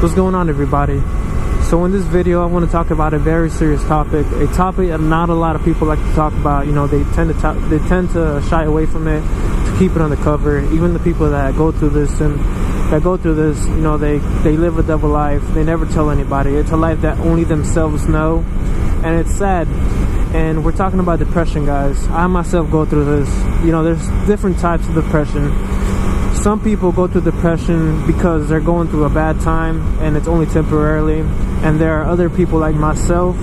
What's going on, everybody? So in this video I want to talk about a very serious topic, a topic that not a lot of people like to talk about. You know, they tend to shy away from it, to keep it undercover. Even the people that go through this, you know, they live a double life. They never tell anybody. It's a life that only themselves know, and it's sad. And we're talking about depression, guys. I myself go through this. You know, there's different types of depression. Some people go through depression because they're going through a bad time and it's only temporarily, and there are other people like myself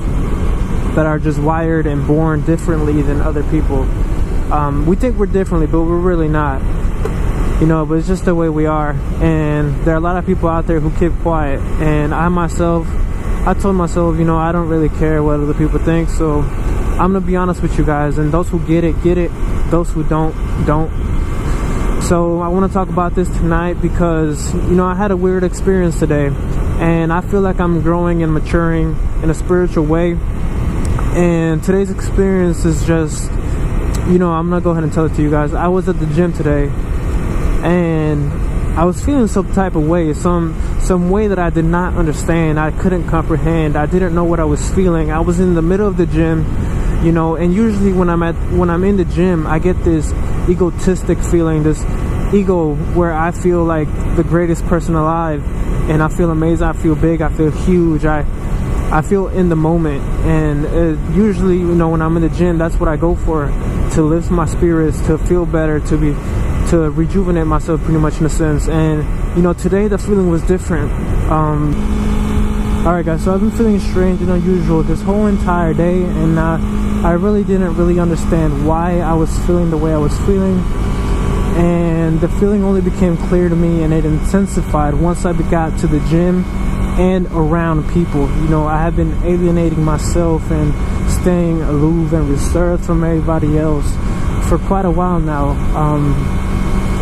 that are just wired and born differently than other people. We think we're differently, but we're really not, you know, but it's just the way we are. And there are a lot of people out there who keep quiet, and I told myself, you know, I don't really care what other people think, so I'm gonna be honest with you guys, and those who get it, those who don't. So I want to talk about this tonight because, you know, I had a weird experience today, and I feel like I'm growing and maturing in a spiritual way. And today's experience is just, you know, I'm gonna go ahead and tell it to you guys. I was at the gym today, and I was feeling some type of way, some way that I did not understand. I couldn't comprehend. I didn't know what I was feeling. I was in the middle of the gym, you know, and usually when I'm in the gym, I get this egotistic feeling, this ego where I feel like the greatest person alive, and I feel amazing, I feel big, I feel huge, I feel in the moment. And usually, you know, when I'm in the gym, that's what I go for, to lift my spirits, to feel better, to rejuvenate myself, pretty much, in a sense. And you know, today the feeling was different. Alright guys, so I've been feeling strange and unusual this whole entire day, and I really didn't really understand why I was feeling the way I was feeling. And the feeling only became clear to me, and it intensified once I got to the gym and around people. You know, I have been alienating myself and staying aloof and reserved from everybody else for quite a while now.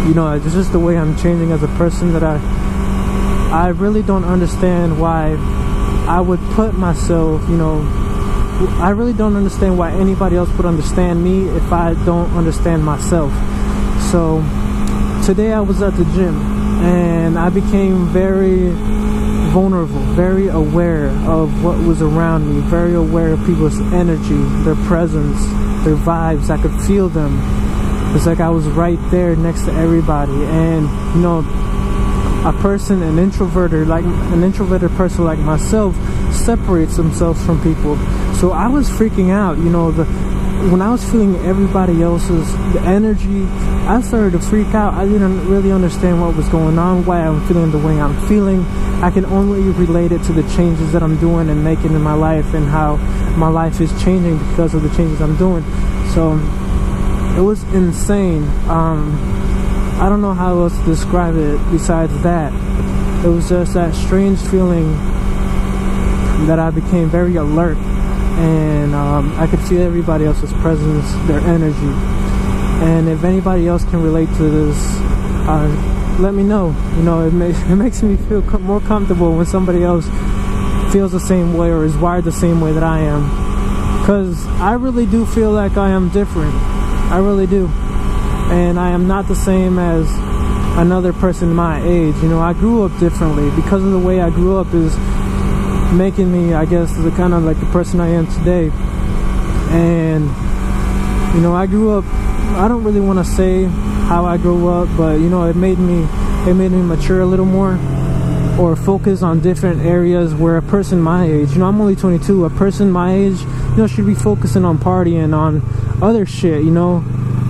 You know, it's just the way I'm changing as a person, that I really don't understand why I would put myself, you know, I really don't understand why anybody else would understand me if I don't understand myself. So today I was at the gym, and I became very vulnerable, very aware of what was around me, very aware of people's energy, their presence, their vibes. I could feel them. It's like I was right there next to everybody. And you know, an introverted person like myself separates themselves from people. So I was freaking out, you know, when I was feeling everybody else's energy, I started to freak out. I didn't really understand what was going on, why I'm feeling the way I'm feeling. I can only relate it to the changes that I'm doing and making in my life, and how my life is changing because of the changes I'm doing. So it was insane. I don't know how else to describe it besides that. It was just that strange feeling that I became very alert, and I could feel everybody else's presence, their energy. And if anybody else can relate to this, let me know. You know, it makes me feel more comfortable when somebody else feels the same way or is wired the same way that I am, because I really do feel like I am different. I really do. And I am not the same as another person my age. You know, I grew up differently. Because of the way I grew up is making me, I guess, the kind of like the person I am today. And you know, I grew up, I don't really want to say how I grew up, but you know, it made me mature a little more, or focus on different areas where a person my age, you know, I'm only 22, a person my age, you know, should be focusing on partying, on other shit, you know.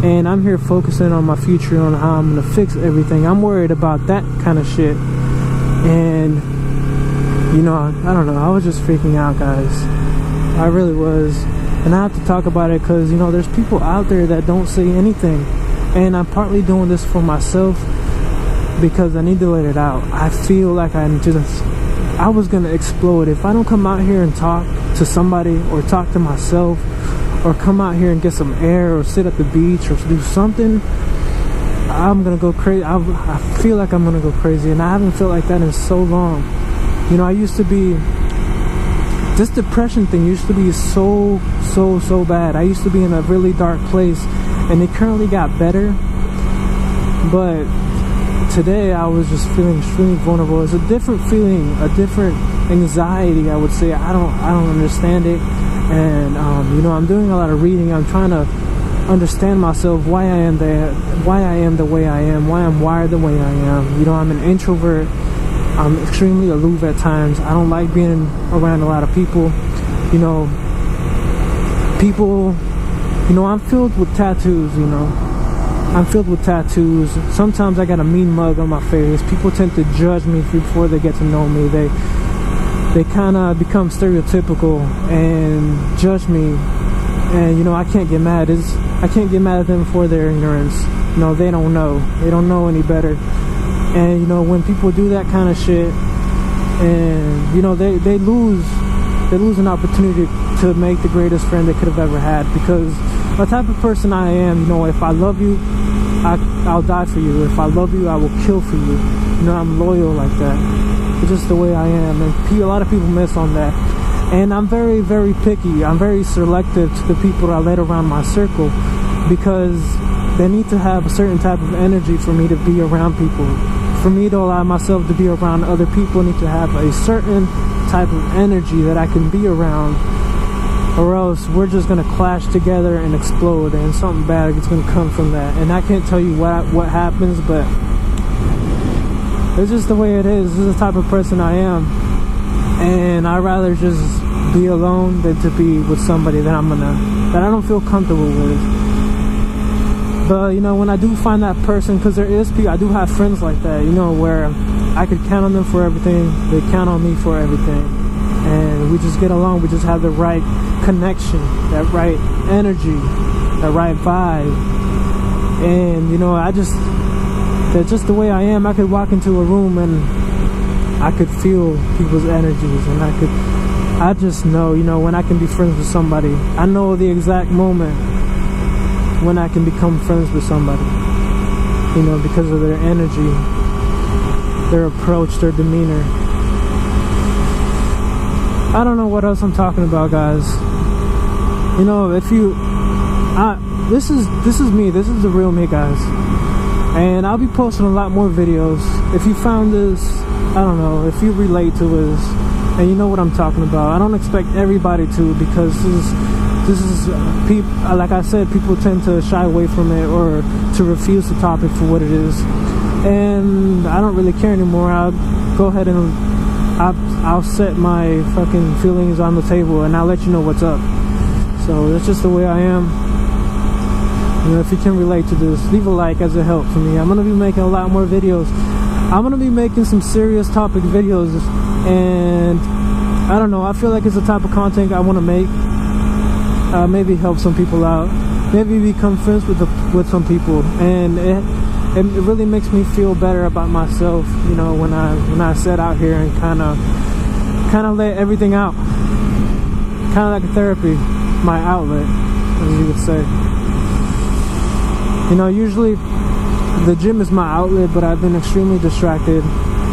And I'm here focusing on my future, on how I'm gonna fix everything. I'm worried about that kind of shit. And you know, I don't know, I was just freaking out, guys. I really was. And I have to talk about it because, you know, there's people out there that don't say anything. And I'm partly doing this for myself because I need to let it out. I feel like I was gonna explode if I don't come out here and talk to somebody, or talk to myself, or come out here and get some air, or sit at the beach, or do something. I'm gonna go crazy. I feel like I'm gonna go crazy, and I haven't felt like that in so long. You know, I used to be, this depression thing used to be so bad. I used to be in a really dark place, and it currently got better, but today I was just feeling extremely vulnerable. It's a different feeling, a different anxiety, I would say. I don't understand it. And you know, I'm doing a lot of reading. I'm trying to understand myself, why I am the way I am, why I'm wired the way I am. You know, I'm an introvert. I'm extremely aloof at times. I don't like being around a lot of people. You know, I'm filled with tattoos, you know. I'm filled with tattoos. Sometimes I got a mean mug on my face. People tend to judge me before they get to know me. They kind of become stereotypical and judge me. And, you know, I can't get mad. I can't get mad at them for their ignorance. You know, they don't know. They don't know any better. And, you know, when people do that kind of shit, and, you know, they lose an opportunity to make the greatest friend they could have ever had. Because the type of person I am, you know, if I love you, I'll die for you. If I love you, I will kill for you. You know, I'm loyal like that. It's just the way I am. And a lot of people miss on that. And I'm very, very picky. I'm very selective to the people that I let around my circle, because they need to have a certain type of energy for me to be around people. For me to allow myself to be around other people, I need to have a certain type of energy that I can be around, or else we're just gonna clash together and explode, and something bad is gonna come from that. And I can't tell you what happens, but it's just the way it is. This is the type of person I am, and I'd rather just be alone than to be with somebody that I don't feel comfortable with. But, you know, when I do find that person, because there is people, I do have friends like that, you know, where I could count on them for everything, they count on me for everything, and we just get along. We just have the right connection, that right energy, that right vibe. And, you know, that's just the way I am. I could walk into a room and I could feel people's energies, and I just know, you know, when I can be friends with somebody. I know the exact moment when I can become friends with somebody, you know, because of their energy, their approach, their demeanor. I don't know what else I'm talking about, guys. You know, this is me. This is the real me, guys. And I'll be posting a lot more videos. If you found this, I don't know, if you relate to this and you know what I'm talking about. I don't expect everybody to, because this is people, like I said, people tend to shy away from it or to refuse the topic for what it is. And I don't really care anymore. I'll go ahead and I'll set my fucking feelings on the table, and I'll let you know what's up. So that's just the way I am. You know, if you can relate to this, leave a like as it helps me. I'm gonna be making a lot more videos. I'm gonna be making some serious topic videos, and I don't know, I feel like it's the type of content I want to make. Maybe help some people out, maybe become friends with some people, and it really makes me feel better about myself, you know, when I set out here and kind of let everything out, kind of like a therapy, my outlet, as you would say. You know, usually the gym is my outlet, but I've been extremely distracted.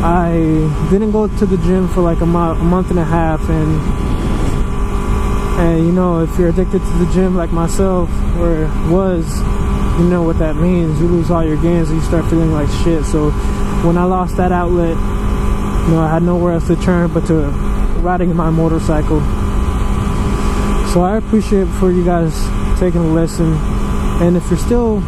I didn't go to the gym for like a month and a half, and you know, if you're addicted to the gym like myself, or was, you know what that means. You lose all your gains and you start feeling like shit. So when I lost that outlet, you know, I had nowhere else to turn but to riding my motorcycle. So I appreciate for you guys taking a listen, and if you're still